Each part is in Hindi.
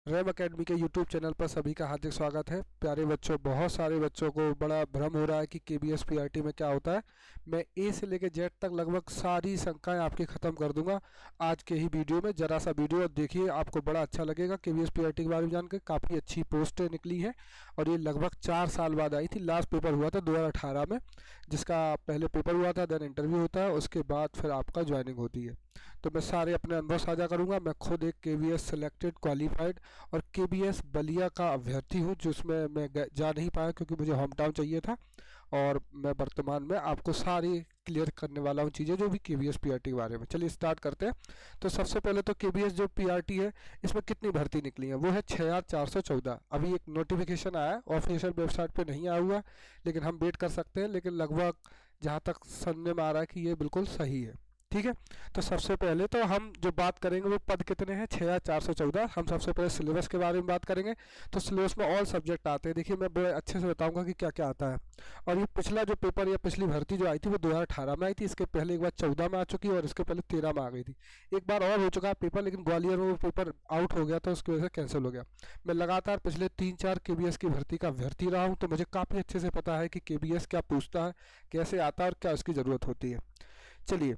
रैम एकेडमी के यूट्यूब चैनल पर सभी का हार्दिक स्वागत है। प्यारे बच्चों, बहुत सारे बच्चों को बड़ा भ्रम हो रहा है कि केबीएस पीआरटी में क्या होता है। मैं ए से लेकर जेड तक लगभग सारी शंकाएं आपकी ख़त्म कर दूंगा आज के ही वीडियो में। जरा सा वीडियो देखिए, आपको बड़ा अच्छा लगेगा। केबीएस पीआरटी के बारे में जानकर काफ़ी अच्छी पोस्टें निकली हैं और ये लगभग 4 साल बाद आई थी। लास्ट पेपर हुआ था 2018 में, जिसका पहले पेपर हुआ था, देन इंटरव्यू होता है, उसके बाद फिर आपका ज्वाइनिंग होती है। तो मैं सारे अपने अनुभव साझा करूंगा। मैं खुद एक केबीएस सेलेक्टेड क्वालिफाइड और केबीएस बलिया का अभ्यर्थी हूँ, जिसमें मैं जा नहीं पाया क्योंकि मुझे होम टाउन चाहिए था। और मैं वर्तमान में आपको सारी क्लियर करने वाला हूँ चीज़ें जो भी केबीएस पीआरटी के बारे में। चलिए स्टार्ट करते हैं। तो सबसे पहले तो केबीएस जो पीआरटी है, इसमें कितनी भर्ती निकली है वो है 6414। अभी एक नोटिफिकेशन आया, ऑफिशियल वेबसाइट पे नहीं आया हुआ, लेकिन हम वेट कर सकते हैं। लेकिन लगभग जहाँ तक सुनने में आ रहा है कि ये बिल्कुल सही है। ठीक है, तो सबसे पहले तो हम जो बात करेंगे वो पद कितने हैं, 6414। हम सबसे पहले सिलेबस के बारे में बात करेंगे। तो सिलेबस में ऑल सब्जेक्ट आते हैं। देखिए, मैं बड़े अच्छे से बताऊंगा कि क्या क्या आता है। और ये पिछला जो पेपर या पिछली भर्ती जो आई थी वो 2018 में आई थी। इसके पहले एक बार 14 में आ चुकी है और इसके पहले 13 में आ गई थी। एक बार और हो चुका है पेपर, लेकिन ग्वालियर में वो पेपर आउट हो गया तो उसकी वजह से कैंसिल हो गया। मैं लगातार पिछले 3-4 केबीएस की भर्ती का अभ्यर्थी रहा हूँ, तो मुझे काफ़ी अच्छे से पता है कि केबीएस क्या पूछता है, कैसे आता है और क्या उसकी ज़रूरत होती है। चलिए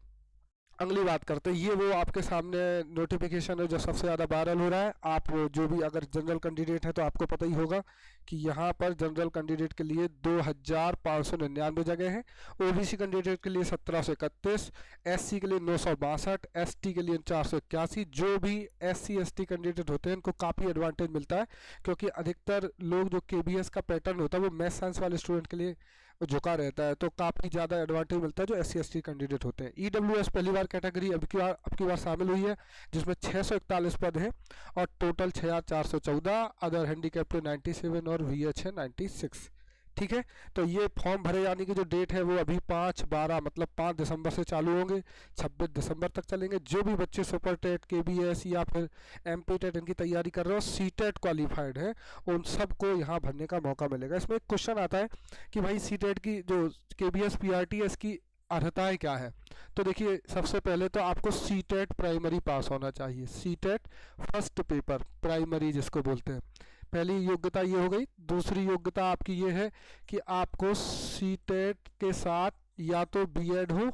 अगली बात करते हैं। ये वो आपके सामने नोटिफिकेशन है जो सबसे ज़्यादा वायरल हो रहा है। आप जो भी अगर जनरल कैंडिडेट है तो आपको पता ही होगा कि यहाँ पर जनरल कैंडिडेट के लिए 2599 जगह हैं, ओबीसी कैंडिडेट के लिए 1731, एससी के लिए 962, एसटी के लिए 481। जो भी एससी एसटी कैंडिडेट होते हैं इनको काफ़ी एडवांटेज मिलता है, क्योंकि अधिकतर लोग जो केबीएस का पैटर्न होता है वो मैथ साइंस वाले स्टूडेंट के लिए झुका रहता है, तो काफ़ी ज़्यादा एडवांटेज मिलता है जो एस सी कैंडिडेट होते हैं। ईडब्ल्यूएस पहली बार कैटेगरी अब की बार शामिल हुई है, जिसमें 641 पद हैं और टोटल 6414। अदर हैंडीकैप्ड 97 और वीएच है 96। ठीक है, तो ये फॉर्म भरे जाने की जो डेट है वो अभी 5/12 मतलब 5 दिसंबर से चालू होंगे, 26 दिसंबर तक चलेंगे। जो भी बच्चे सुपर टेट, केबीएस या फिर एमपी टेट इनकी तैयारी कर रहे हो, सी टेट क्वालिफाइड है, उन सबको यहाँ भरने का मौका मिलेगा। इसमें एक क्वेश्चन आता है कि भाई सी टेट की जो केबीएस पीआरटी है इसकी अर्हताएँ क्या है। तो देखिए, सबसे पहले तो आपको सी टेट प्राइमरी पास होना चाहिए। C TET first paper primary जिसको बोलते हैं, पहली योग्यता ये हो गई। दूसरी योग्यता आपकी ये है कि आपको सी टेट के साथ या तो बीएड हो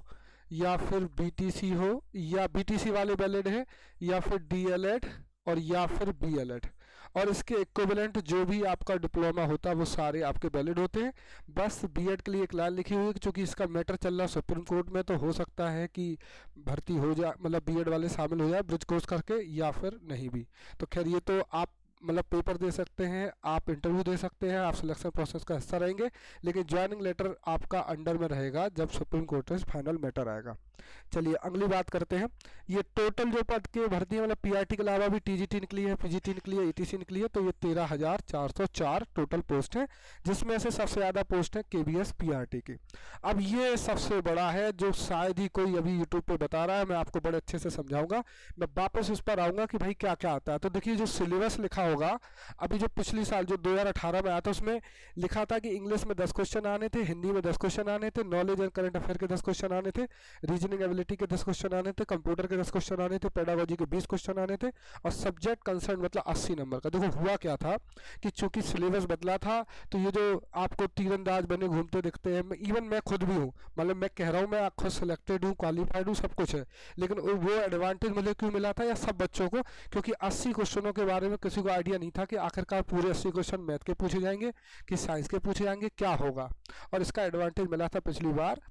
या फिर बीटीसी हो, या बीटीसी वाले वैलिड है, या फिर डीएलएड और या फिर बीएलएड, और इसके इक्विवेलेंट जो भी आपका डिप्लोमा होता है वो सारे आपके वैलिड होते हैं। बस बीएड के लिए एक लाइन लिखी हुई है कि चूँकि इसका मैटर चल रहा है सुप्रीम कोर्ट में, तो हो सकता है कि भर्ती हो जाए, मतलब बीएड वाले शामिल हो जाए ब्रिज कोर्स करके, या फिर नहीं भी। तो खैर, ये तो आप मतलब पेपर दे सकते हैं, आप इंटरव्यू दे सकते हैं, आप सिलेक्शन प्रोसेस का हिस्सा रहेंगे, लेकिन ज्वाइनिंग लेटर आपका अंडर में रहेगा जब सुप्रीम कोर्ट से फाइनल मैटर आएगा। चलिए अगली बात करते हैं। ये टोटल जो पद के भर्ती है, मतलब पीआरटी के अलावा भी टीजीटी निकली है, पीजीटी निकली है, ईटीसी निकली है, तो ये 13,404 टोटल पोस्ट है, जिसमें से सबसे ज़्यादा पोस्ट है केबीएस पीआरटी की। अब ये सबसे बड़ा है जो शायद ही कोई अभी यूट्यूब पे बता रहा है, मैं आपको बड़े अच्छे से समझाऊंगा। मैं वापस इस पर आऊँगा कि भाई क्या क्या आता है। तो देखिए, जो सिलेबस लिखा होगा, अभी जो पिछली साल जो 2018 में आया था उसमें लिखा था कि इंग्लिश में 10 क्वेश्चन आने थे, हिंदी में 10 क्वेश्चन आने थे, नॉलेज एंड करंट अफेयर के 10 क्वेश्चन आने थे, रीजनिंग एबिलिटी के 10 क्वेश्चन आने थे, कंप्यूटर के 10 क्वेश्चन आने थे, पेडागोजी के 20 क्वेश्चन आने थे, और सब्जेक्ट कंसर्न मतलब 80 नंबर का। देखो हुआ क्या था कि चूंकि सिलेबस बदला था, तो ये जो आपको तीरंदाज बने घूमते दिखते हैं, इवन मैं खुद भी हूँ, मतलब मैं कह रहा हूँ मैं खुद सिलेक्टेड हूँ, क्वालिफाइड हूँ, सब कुछ है, लेकिन वो एडवांटेज मुझे क्यों मिला था या सब बच्चों को, क्योंकि 80 क्वेश्चनों के बारे में किसी को आइडिया नहीं था कि आखिरकार पूरे 80 क्वेश्चन मैथ के पूछे जाएंगे कि साइंस के पूछे जाएंगे, क्या होगा। और इसका एडवांटेज मिला था पिछली बार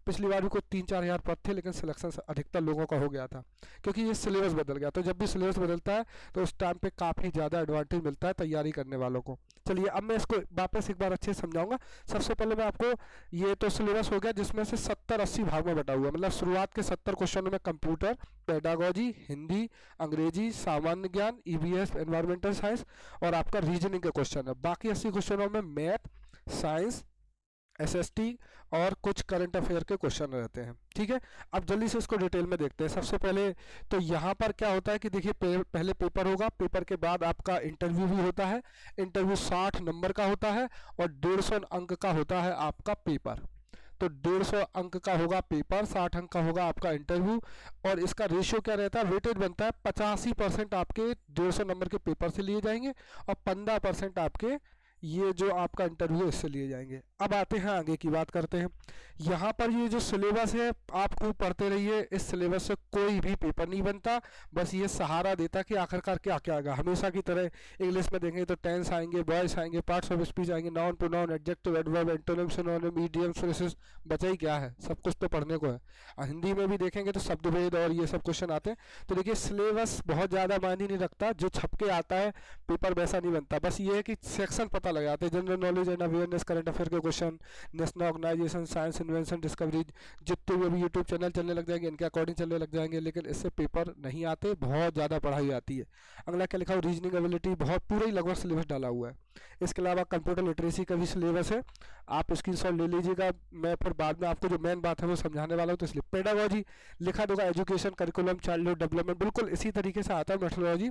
भी कोई 3-4 हज़ार पद थे, लेकिन सिलेक्शन अधिकतर लोगों का हो गया था क्योंकि ये सिलेबस बदल गया। तो जब भी सिलेबस बदलता है तो उस टाइम पे काफ़ी ज़्यादा एडवांटेज मिलता है तैयारी करने वालों को। चलिए अब मैं इसको वापस एक बार अच्छे से समझाऊंगा। सबसे पहले मैं आपको, ये तो सिलेबस हो गया जिसमें से 70-80 भाग में बटा हुआ, मतलब शुरुआत के 70 क्वेश्चनों में कंप्यूटर, पेडागोजी, हिंदी, अंग्रेजी, सामान्य ज्ञान, ईवीएस, एनवायरमेंटल साइंस और आपका रीजनिंग के क्वेश्चन है। बाकी 80 क्वेश्चनों में मैथ, साइंस, एसएसटी और कुछ करंट अफेयर के क्वेश्चन रहते हैं। ठीक है, अब जल्दी से इसको डिटेल में देखते हैं। सबसे पहले तो यहाँ पर क्या होता है कि देखिए, पहले पेपर होगा, पेपर के बाद आपका इंटरव्यू भी होता है। इंटरव्यू 60 नंबर का होता है और 150 अंक का होता है आपका पेपर। तो 150 अंक का होगा पेपर, 60 अंक का होगा आपका इंटरव्यू। और इसका रेशियो क्या रहता है, वेटेज बनता है 85% आपके 150 नंबर के पेपर से लिए जाएंगे और 15% आपके ये जो आपका इंटरव्यू इससे लिए जाएंगे। अब आते हैं आगे की बात करते हैं। यहाँ पर ये जो सिलेबस है आप खूब पढ़ते रहिए, इस सिलेबस से कोई भी पेपर नहीं बनता, बस ये सहारा देता कि आखिरकार क्या क्या आएगा। हमेशा की तरह इंग्लिश में देखेंगे तो टेंस आएंगे, वॉइस आएंगे, पार्ट्स ऑफ स्पीच आएंगे, noun pronoun adjective adverb antonym synonym idioms phrases, बचा ही क्या है, सब कुछ तो पढ़ने को है। और हिंदी में भी देखेंगे तो शब्द भेद और ये सब क्वेश्चन आते हैं। तो देखिए सिलेबस बहुत ज़्यादा मायने नहीं रखता, जो छप के आता है पेपर वैसा नहीं बनता, बस ये है कि सेक्शन पता लग जाते हैं। General knowledge and awareness, current affair के question, national organisation, science invention discovery, जितने भी अभी यूट्यूब चैनल चलने लग जाएंगे इनके अकॉर्डिंग चलने लग जाएंगे, लेकिन इससे पेपर नहीं आते, बहुत ज़्यादा पढ़ाई आती है। अगला क्या लिखा हो, रीजनिंग एबिलिटी, बहुत पूरा ही लगभग सिलेबस डाला हुआ है। इसके अलावा कंप्यूटर लिटरेसी का भी सिलेबस है, आप स्क्रीनशॉट ले लीजिएगा, मैं फिर बाद में आपको जो मेन बात है वो समझाने वाला हूँ। तो इसलिए पेडागोजी लिखा होगा, एजुकेशन करिकुलम चाइल्डहुड डेवलपमेंट, बिल्कुल इसी तरीके से आता है मेथोडोलॉजी,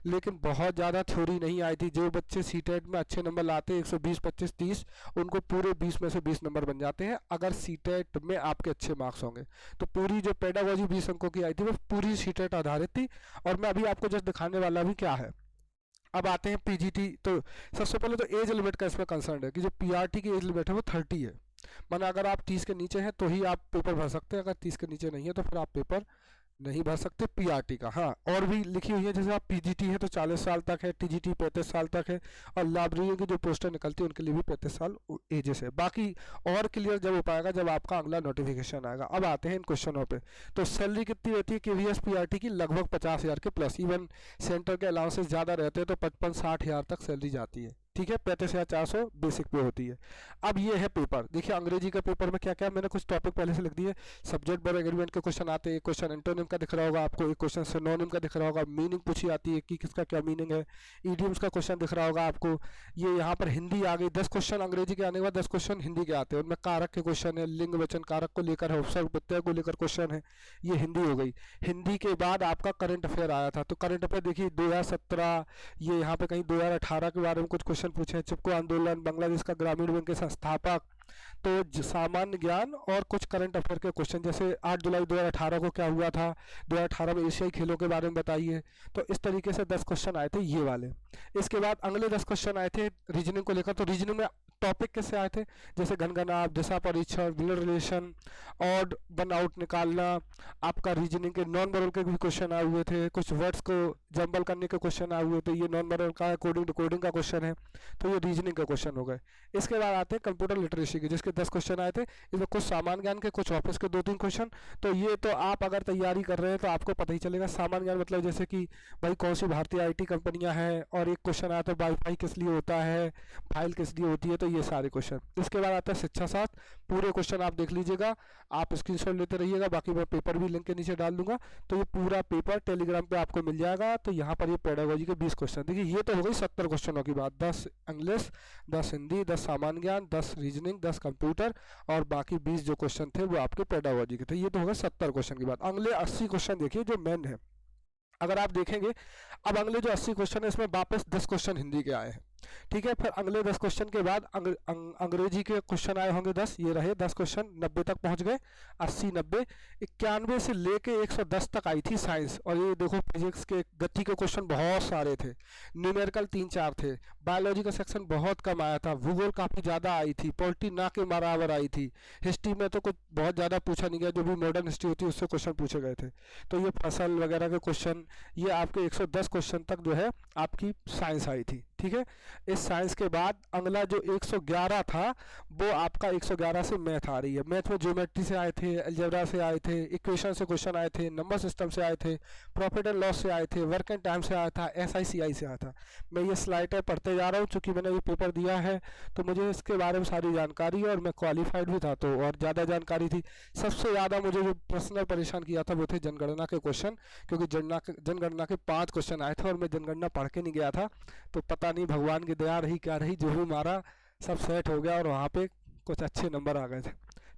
लेकिन बहुत ज़्यादा थ्योरी नहीं आई थी। जो बच्चे सीटेट में अच्छे नंबर लाते हैं 120 25 30, उनको पूरे 20 में से 20 नंबर बन जाते हैं अगर सीटेट में आपके अच्छे मार्क्स होंगे। तो पूरी जो पेडागोजी 20 अंकों की आई थी वो पूरी सीटेट आधारित थी, और मैं अभी आपको जस्ट दिखाने वाला भी क्या है। अब आते हैं पीजीटी। तो सबसे पहले तो एज लिमिट का इसमें कंसर्न है कि जो पीआरटी की एज लिमिट है वो 30 है, माना अगर आप 30 के नीचे हैं तो ही आप पेपर भर सकते हैं, अगर 30 के नीचे नहीं है तो फिर आप पेपर नहीं भर सकते पीआरटी का। हाँ, और भी लिखी हुई है, जैसे आप पीजीटी है तो 40 साल तक है, टीजीटी 35 साल तक है, और लाइब्रेरी की जो पोस्टर निकलती है उनके लिए भी 35 साल एजेस है। बाकी और क्लियर जब हो पाएगा जब आपका अगला नोटिफिकेशन आएगा। अब आते हैं इन क्वेश्चनों पे। तो सैलरी कितनी रहती है केवीएस पीआरटी की, लगभग 50,000 के प्लस, इवन सेंटर के अलाउंसेस ज़्यादा रहते हैं तो 55-60,000 तक सैलरी जाती है, ठीक है। 35,400 बेसिक पे होती है। अब ये है पेपर, देखिए अंग्रेजी का पेपर में क्या क्या मैंने कुछ टॉपिक पहले से लिख दिए। सब्जेक्ट वर्ब एग्रीमेंट के क्वेश्चन आते हैं, एक क्वेश्चन एंटोनिम का दिख रहा होगा आपको, एक क्वेश्चन सिनोनिम का दिख रहा होगा, मीनिंग पूछी आती है कि किसका क्या मीनिंग है, इडियम्स का क्वेश्चन दिख रहा होगा आपको। ये यहाँ पर हिंदी आ गई, 10 क्वेश्चन अंग्रेजी के आने के बाद 10 क्वेश्चन हिंदी के आते हैं, उनमें कारक के क्वेश्चन है, लिंग वचन कारक को लेकर है, उपसर्ग प्रत्यय को लेकर क्वेश्चन है, ये हिंदी हो गई। हिंदी के बाद आपका करंट अफेयर आया था, तो करंट अफेयर देखिए 2017, ये यहाँ पे कहीं 2018 के बारे में कुछ क्वेश्चन पूछे हैं, चिपको आंदोलन, बांग्लादेश का ग्रामीण बैंक के संस्थापक, तो सामान्य ज्ञान और कुछ करंट अफेयर के क्वेश्चन, जैसे 8 जुलाई 2018 को क्या हुआ था, 2018 में एशियाई खेलों के बारे में बताइए। तो इस तरीके से 10 क्वेश्चन आए थे ये वाले। इसके बाद अगले 10 क्वेश्चन आए थे रीजनिंग को लेकर। तो रीजनिंग में टॉपिक किससे आए थे, जैसे घनघनाभ, दिशा परीक्षण, blood relation, odd one out निकालना, आपका रीजनिंग के नॉन वर्बल के भी क्वेश्चन आए हुए थे, कुछ वर्ड्स को जंबल करने के क्वेश्चन आए हुए थे, ये नॉन वर्बल का कोडिंग डिकोडिंग का क्वेश्चन है, तो ये रीजनिंग के क्वेश्चन हो गए। इसके बाद आते हैं कंप्यूटर लिटरेसी के, जिसके 10 क्वेश्चन आए थे, इसमें कुछ सामान्य ज्ञान के, कुछ ऑफिस के 2-3 क्वेश्चन। तो ये तो आप अगर तैयारी कर रहे हैं तो आपको पता ही चलेगा। सामान्य ज्ञान मतलब जैसे कि भाई कौन सी भारतीय आईटी कंपनियां हैं, और एक क्वेश्चन आया था वाईफाई किस लिए होता है, फाइल किस लिए होती है, तो ये सारे क्वेश्चन। इसके बाद आता है शिक्षा शास्त्र, पूरे क्वेश्चन आप देख लीजिएगा, आप स्क्रीनशॉट लेते रहिएगा, बाकी मैं पेपर भी लिंक के नीचे डाल दूंगा, तो ये पूरा पेपर टेलीग्राम पे आपको मिल जाएगा। तो यहाँ पर ये पेडागोजी के 20 क्वेश्चन, देखिए ये तो हो गई 70 क्वेश्चनों की बात, 10 इंग्लिश, 10 हिंदी, 10 सामान्य ज्ञान, 10 रीजनिंग, 10 कंप्यूटर, और बाकी 20 जो क्वेश्चन थे वो आपके पेडागोजी के थे। ये तो होगा 70 क्वेश्चन की बात। अगले 80 क्वेश्चन देखिए जो मेन है, अगर आप देखेंगे अब अगले जो 80 क्वेश्चन है इसमें वापस 10 क्वेश्चन हिंदी के आए हैं, ठीक है। फिर अगले 10 क्वेश्चन के बाद अंग्रेजी के क्वेश्चन आए होंगे 10, ये रहे 10 क्वेश्चन, 90 तक पहुंच गए, 80 90, 91 से लेके 110 तक आई थी साइंस। और ये देखो फिजिक्स के गति के क्वेश्चन बहुत सारे थे, न्यूमेरिकल 3-4 थे, बायोलॉजी का सेक्शन बहुत कम आया था, भूगोल काफ़ी ज़्यादा आई थी, पॉलिटी ना के बराबर आई थी, हिस्ट्री में तो कुछ बहुत ज़्यादा पूछा नहीं गया, जो भी मॉडर्न हिस्ट्री होती है उससे क्वेश्चन पूछे गए थे। तो ये फसल वगैरह के क्वेश्चन, ये आपके 110 क्वेश्चन तक जो है आपकी साइंस आई थी, ठीक है। इस साइंस के बाद अगला जो 111 था वो आपका 111 से मैथ आ रही है। मैथ में ज्योमेट्री से आए थे, अलजेब्रा से आए थे, इक्वेशन से क्वेश्चन आए थे, नंबर सिस्टम से आए थे, प्रॉफिट एंड लॉस से आए थे, वर्क एंड टाइम से आया था, SICI से आया था। मैं ये स्लाइडें पढ़ते जा रहा हूँ, चूँकि मैंने ये पेपर दिया है तो मुझे इसके बारे में सारी जानकारी है, और मैं क्वालिफाइड भी था तो और ज़्यादा जानकारी थी। सबसे ज़्यादा मुझे जो पर्सनल परेशान किया था वो थे जनगणना के क्वेश्चन, क्योंकि जनगणना के 5 क्वेश्चन आए थे और मैं जनगणना पढ़ के नहीं गया था, तो पता नहीं भगवान की दया रही क्या रही, जो भी मारा सब सेट हो गया और वहाँ पे कुछ अच्छे नंबर आ गए थे,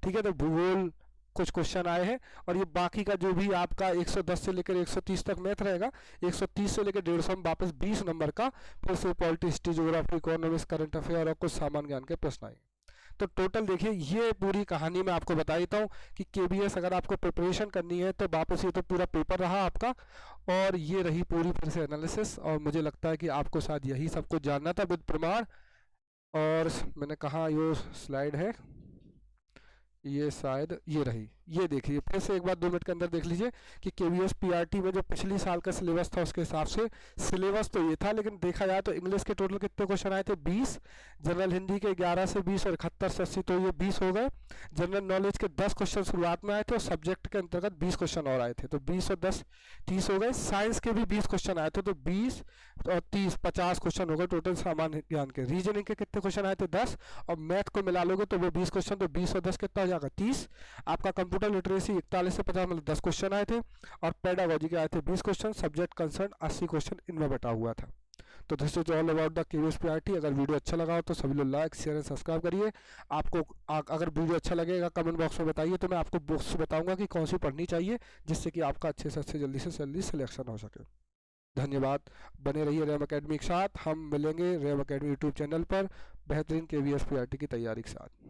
ठीक है। तो भूगोल कुछ क्वेश्चन आए हैं, और ये बाकी का जो भी आपका 110 से लेकर 130 तक मैथ रहेगा, 130 से लेकर 150 में वापस 20 नंबर का फिर से polity, history, geography, economics, current affair और कुछ सामान्य ज्ञान के प्रश्न आएंगे। तो टोटल देखिए ये पूरी कहानी मैं आपको बता देता हूँ कि केबीएस अगर आपको प्रिपरेशन करनी है तो वापस ये तो पूरा पेपर रहा आपका, और ये रही पूरी फिर से एनालिसिस। और मुझे लगता है कि आपको शायद यही सब कुछ जानना था विद प्रमाण। और मैंने कहा ये स्लाइड है, ये शायद ये रही, ये देखिए फिर से एक बार 2 मिनट के अंदर देख लीजिए कि केवीएस पीआरटी में जो पिछली साल का सिलेबस था उसके हिसाब से सिलेबस तो ये था, लेकिन देखा जाए तो इंग्लिश के टोटल कितने क्वेश्चन आए थे 20, जनरल हिंदी के 11 से 20 और 71 से 80 तो ये 20 हो गए। जनरल नॉलेज के 10 क्वेश्चन शुरुआत में आए थे और सब्जेक्ट के अंतर्गत 20 क्वेश्चन और आए थे, तो 20 और 10 30 हो गए। साइंस के भी 20 क्वेश्चन आए थे, तो 20 और 30 50 क्वेश्चन हो गए टोटल सामान्य ज्ञान के। रीजनिंग के कितने क्वेश्चन आए थे 10, और मैथ को मिला लोगे तो वो 20 क्वेश्चन, तो 20 और 10 कितना हो जाएगा 30। आपका कंप्यूटर लिटरेसी 41 से 50 मतलब 10 क्वेश्चन आए थे, और पेडागोजी के आए थे 20 क्वेश्चन, सब्जेक्ट कंसर्न 80 क्वेश्चन इनमें बटा हुआ था। तो this is all about the KVS PRT. अगर वीडियो अच्छा लगा हो तो सभी लोग लाइक शेयर एंड सब्सक्राइब करिए। आपको अगर वीडियो अच्छा लगेगा कमेंट बॉक्स में बताइए, तो मैं आपको बुक्स बताऊंगा कि कौन सी पढ़नी चाहिए जिससे कि आपका अच्छे से जल्दी सिलेक्शन हो सके। धन्यवाद, बने रहिए रैम अकेडमी के साथ। हम मिलेंगे रैम अकेडमी यूट्यूब चैनल पर बेहतरीन केवीएस पीआरटी की तैयारी के साथ।